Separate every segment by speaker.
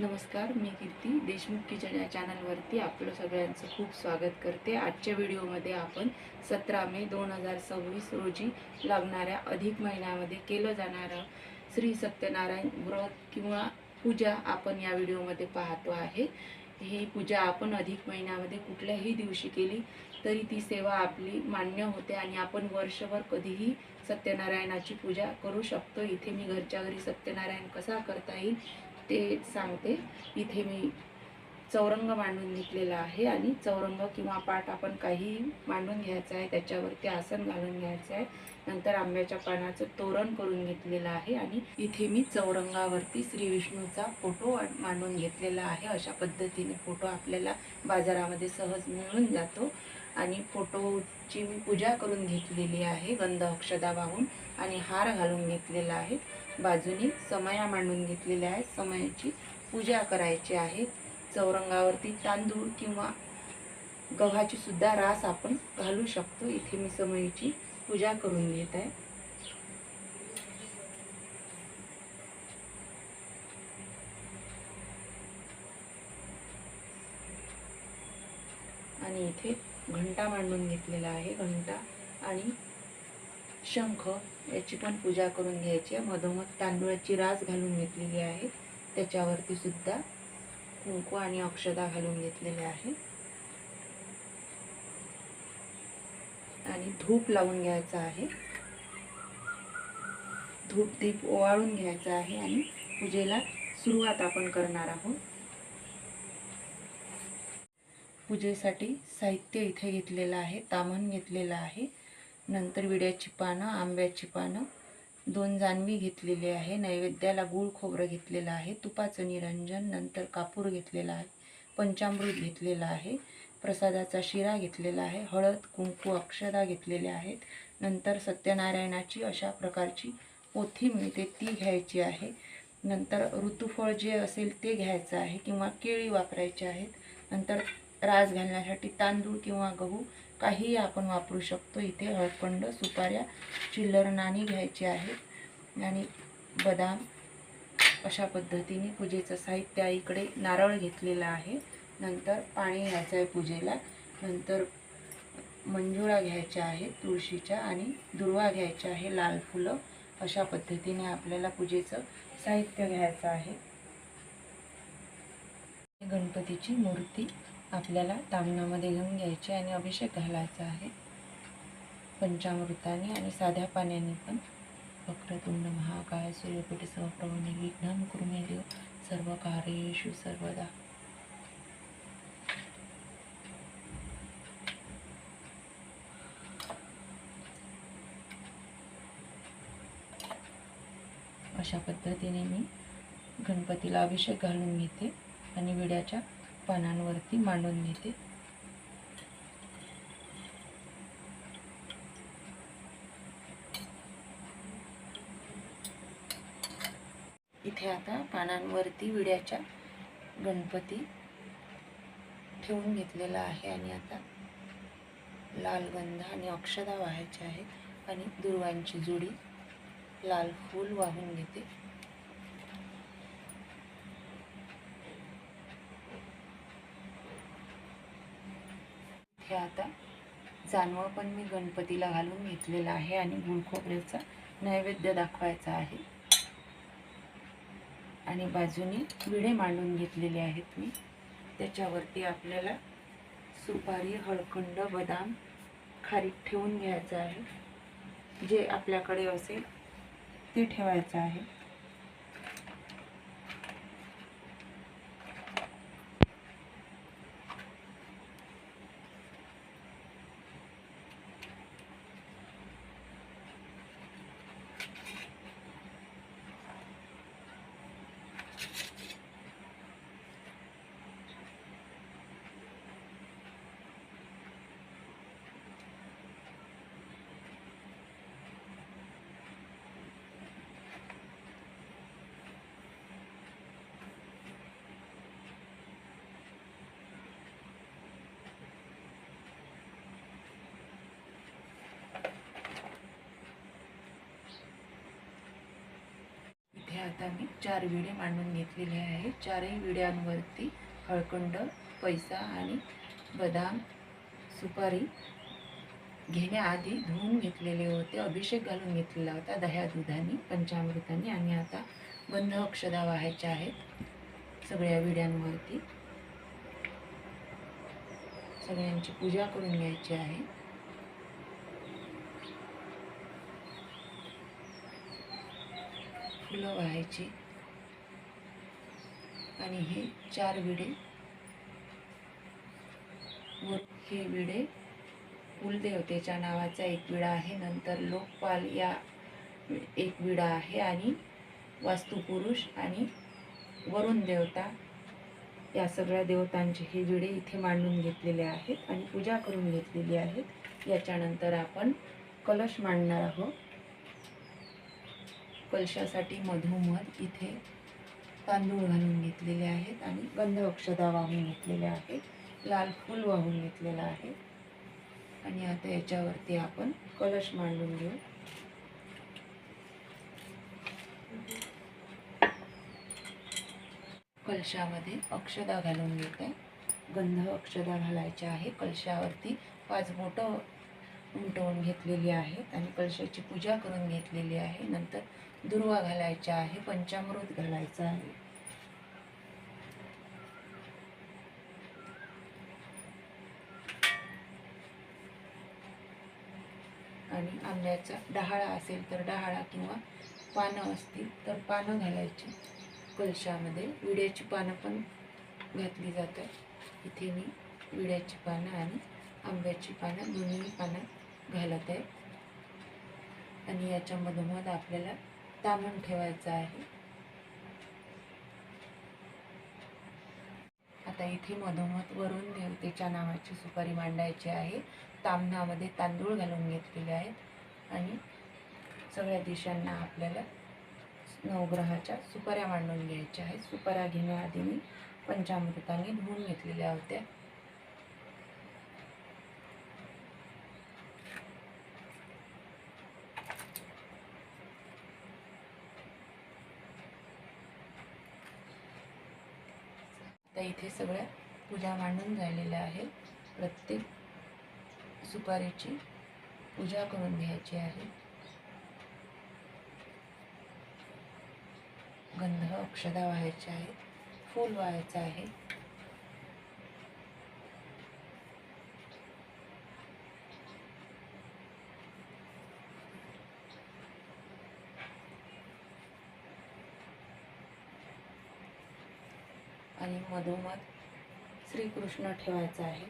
Speaker 1: नमस्कार, मी कीर्ती देशमुख किचन या चॅनलवरती आपलं सगळ्यांचं खूप स्वागत करते। आजच्या व्हिडिओमध्ये आपण 17 मे 2026 रोजी लागणाऱ्या अधिक महिन्यामध्ये केलं जाणारं श्री सत्यनारायण व्रत किंवा पूजा आपण या व्हिडिओमध्ये पाहतो आहे। ही पूजा आपण अधिक महिन्यामध्ये कुठल्याही दिवशी केली तरी ती सेवा आपली मान्य होते आणि आपण वर्षभर कधीही सत्यनारायणाची पूजा करू शकतो। इथे मी घरच्या घरी सत्यनारायण कसा करता येईल ते सांगते। इथे मी चौरंग मांडून घेतलेला आहे आणि चौरंग किंवा पाट आपण काही मांडून घ्यायचं आहे, त्याच्यावरती आसन घालून घ्यायचं आहे। नंतर आंब्याच्या पानाचं तोरण करून घेतलेलं आहे आणि इथे मी चौरंगावरती श्री विष्णूचा फोटो मांडून घेतलेला आहे। अशा पद्धतीने फोटो आपल्याला बाजारामध्ये सहज मिळून जातो आणि फोटोची मी पूजा करून घेतलेली आहे। गंध अक्षदा वाहून आणि हार घालून घेतलेला आहे। बाजूने समया मांडून घेतलेल्या आहेत। समयाची पूजा करायची आहे। चौरंगावरती तांदूळ किंवा गव्हाची सुद्धा रास आपण घालू शकतो। इथे मी समयाची पूजा करून घेत आहे। आणि इथे घंटा मांडून घेतलेला आहे। घंटा आणि शंख याची पण पूजा करून घ्यायची आहे। मधोमध तांदूळाची रास घालून घेतलेली आहे, त्याच्यावरती सुद्धा कुंकू आणि अक्षदा घालून घेतलेले आहे आणि धूप लावून घ्यायचा आहे। धूप दीप ओवाळून घ्यायचा आहे आणि पूजेला सुरुवात आपण करणार आहोत। पूजेसाठी साहित्य इथे घेतलेलं आहे। ताम्हण घेतलेलं आहे, नंतर विड्याची पानं, आंब्याची पानं, 2 जानवी घेतलेली आहे। नैवेद्याला गूळ खोबरं घेतलेलं आहे, तुपाचं निरंजन, नंतर कापूर घेतलेला आहे, पंचामृत घेतलेलं आहे, प्रसादाचा शिरा घेतलेला आहे, हळद कुंकू अक्षदा घेतलेल्या आहेत। नंतर सत्यनारायणाची अशा प्रकारची पोथी मिळते ती घ्यायची आहे। नंतर ऋतुफळ जे असेल ते घ्यायचं आहे किंवा केळी वापरायची आहेत। नंतर रास घालण्यासाठी तांदूळ किंवा गहू काही आपण वापरू शकतो। इथे हळकुंड, सुपाऱ्या, चिल्लर नाणी घ्यायची आहे आणि बदाम। अशा पद्धतीने पूजेचं साहित्य इकडे नारळ घेतलेला आहे। नंतर पाणी घ्यायचं आहे पूजेला। नंतर मंजुळा घ्यायच्या आहेत तुळशीच्या आणि दुर्वा घ्यायचा आहे, लाल फुलं। अशा पद्धतीने आपल्याला पूजेचं साहित्य घ्यायचं आहे। गणपतीची मूर्ती आपल्याला तामणामध्ये घेऊन घ्यायची आणि अभिषेक घालायचा आहे पंचामृताने आणि साध्या पाण्याने पण। वक्रतुंड महाकाय सूर्यकोटी समप्रभ निर्विघ्नं कुरु मे देव सर्व कार्येषु सर्वदा। अशा पद्धतीने मी गणपतीला अभिषेक घालून घेते आणि विड्याच्या पानांवरती मांडून घेते। इथे आता पानांवरती विड्याच्या गणपती ठेवून घेतलेला आहे आणि आता लाल गंध आणि अक्षदा वाहायच्या आहेत आणि दुर्वांची जोडी लाल फूल वाहून घेते। हे आता जानवं पण मी गणपतीला घालून घेतलेला आहे आणि गुळ खोबऱ्याचा नैवेद्य दाखवायचा आहे आणि बाजूने विडे मांडून घेतलेले आहेत मी। त्याच्यावरती आपल्याला सुपारी, हळकुंड, बदाम, खारीक ठेवून घ्यायचं आहे। जे आपल्याकडे असेल ते ठेवायचं आहे। आता मी 4 विडे मांडून घेतलेले आहेत. 4ही विड्यांवरती हळकुंड, पैसा आणि बदाम, सुपारी घेण्याआधी धुवून घेतलेले होते. अभिषेक घालून घेतलेला होता दह्या दुधाने, पंचामृताने. आणि आता गंध अक्षदा वाहायच्या आहेत सगळ्या विड्यांवरती. सगळ्यांची पूजा करून घ्यायची आहे. फुलं वाहायची आणि हे 4 विडे व हे विडे कुलदेवतेच्या नावाचा एक विडा आहे, नंतर लोकपाल या एक विडा आहे, आणि वास्तुपुरुष आणि वरुण देवता या सगळ्या देवतांचे हे विडे इथे मांडून घेतलेले आहेत आणि पूजा करून घेतलेली आहेत. याच्यानंतर आपण कलश मांडणार आहोत. कलशासाठी मधोमध इथे तांदूळ घालून घेतलेले आहेत आणि गंध अक्षदा वाहून घेतलेल्या आहेत. लाल फूल वाहून घेतलेलं आहे आणि आता याच्यावरती आपण कलश मांडून घेऊ. कलशामध्ये अक्षदा घालून घेते. गंध अक्षदा घालायच्या आहे. कलशावरती 5 बोटं उमटवून घेतलेली आहेत आणि कलशाची पूजा करून घेतलेली आहे. नंतर दुर्वा घालायचा आहे, पंचामृत घालायचं आहे. आणि आंब्याचा डहाळा असेल तर डहाळा, किंवा पानं असतील तर पानं घालायची कलशामध्ये. विड्याची पानं पण घातली जातात. इथे मी विड्याची पानं आणि आंब्याची पानं दोन्ही पानं घालत आहे. आणि याच्या मधोमध आपल्याला तामण ठेवायचं आहे. आता इथे मधोमध वरुण देवतेच्या नावाची सुपारी मांडायची आहे. तामणामध्ये तांदूळ घालून घेतलेले आहेत आणि सगळ्या दिशांना आपल्याला नवग्रहाच्या सुपाऱ्या मांडून घ्यायच्या आहेत. सुपाऱ्या घेण्याआधी मी पंचामृताने धुवून घेतलेल्या होत्या. आता इथे सगळ्या पूजा मांडून झालेल्या आहे. प्रत्येक सुपारीची पूजा करून घ्यायची आहे. गंध अक्षदा व्हायच्या आहे, फूल व्हायचं आहे. आणि मधोमध श्रीकृष्ण ठेवायचा आहे.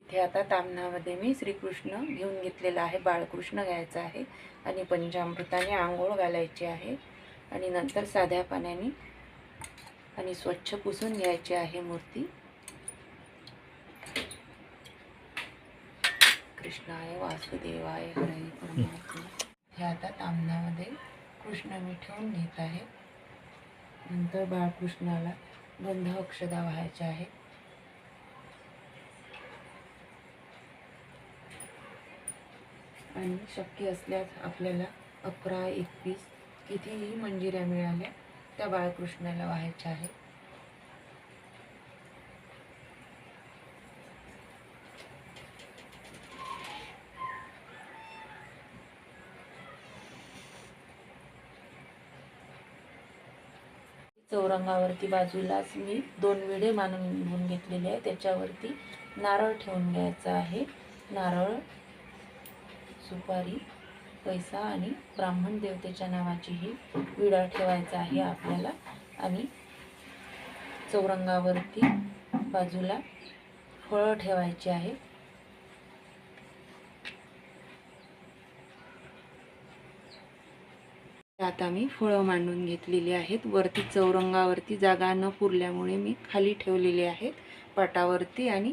Speaker 1: इथे आता तामणामध्ये मी श्रीकृष्ण घेऊन घेतलेला आहे. बाळकृष्ण घ्यायचा आहे आणि पंचामृताने आंघोळ घालायची आहे. आणि नंतर साध्या पाण्याने आणि स्वच्छ पुसून घ्यायची आहे मूर्ती. कृष्णाय वासुदेवाय हरे परमात्मा. हे आता तामणामध्ये कृष्ण मी ठेवून घेत आहे. नंतर बाळकृष्णाला गंध अक्षदा व्हायच्या आहे. आणि शक्य असल्यास आपल्याला 11, 21 कितीही मंजिऱ्या मिळाल्या त्या बाळकृष्णाला व्हायच्या आहे. चौरंगावरती बाजूलाच मी 2 विडे मांडून घेतलेले आहे. त्याच्यावरती नारळ ठेवून घ्यायचा आहे. नारळ, सुपारी, पैसा आणि ब्राह्मण देवतेच्या नावाची ही विडा ठेवायचा आहे आपल्याला. आणि चौरंगावरती बाजूला फळं ठेवायची आहे. आता मी फळं मांडून घेतलेली आहेत. वरती चौरंगावरती जागा न पुरल्यामुळे मी खाली ठेवलेली आहेत पाटावरती. आणि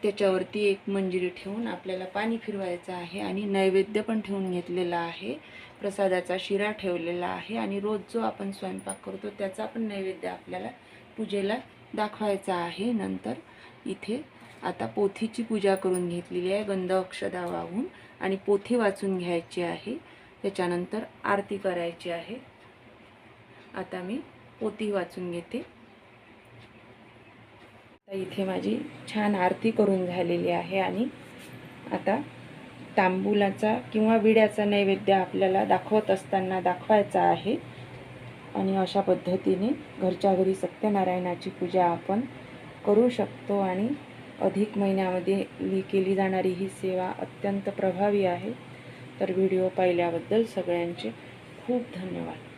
Speaker 1: त्याच्यावरती एक मंजिरी ठेवून आपल्याला पाणी फिरवायचं आहे. आणि नैवेद्य पण ठेवून घेतलेला आहे. प्रसादाचा शिरा ठेवलेला आहे. आणि रोज जो आपण स्वयंपाक करतो त्याचा पण नैवेद्य आपल्याला पूजेला दाखवायचा आहे. नंतर इथे आता पोथीची पूजा करून घेतलेली आहे. गंध अक्षदा वाहून आणि पोथी वाचून घ्यायची आहे. त्याच्यानंतर आरती करायची आहे. आता मी पोथी वाचून घेते. इथे माझी छान आरती करून झालेली आहे आणि आता तांबूलाचा किंवा विड्याचा नैवेद्य आपल्याला दाखवत असताना दाखवायचा आहे. आणि अशा पद्धतीने घरच्या घरी सत्यनारायणाची पूजा आपण करू शकतो. आणि अधिक महिन्यामध्ये केली जाणारी ही सेवा अत्यंत प्रभावी आहे. तर व्हिडिओ पाहिल्याबद्दल सगळ्यांचे खूप धन्यवाद.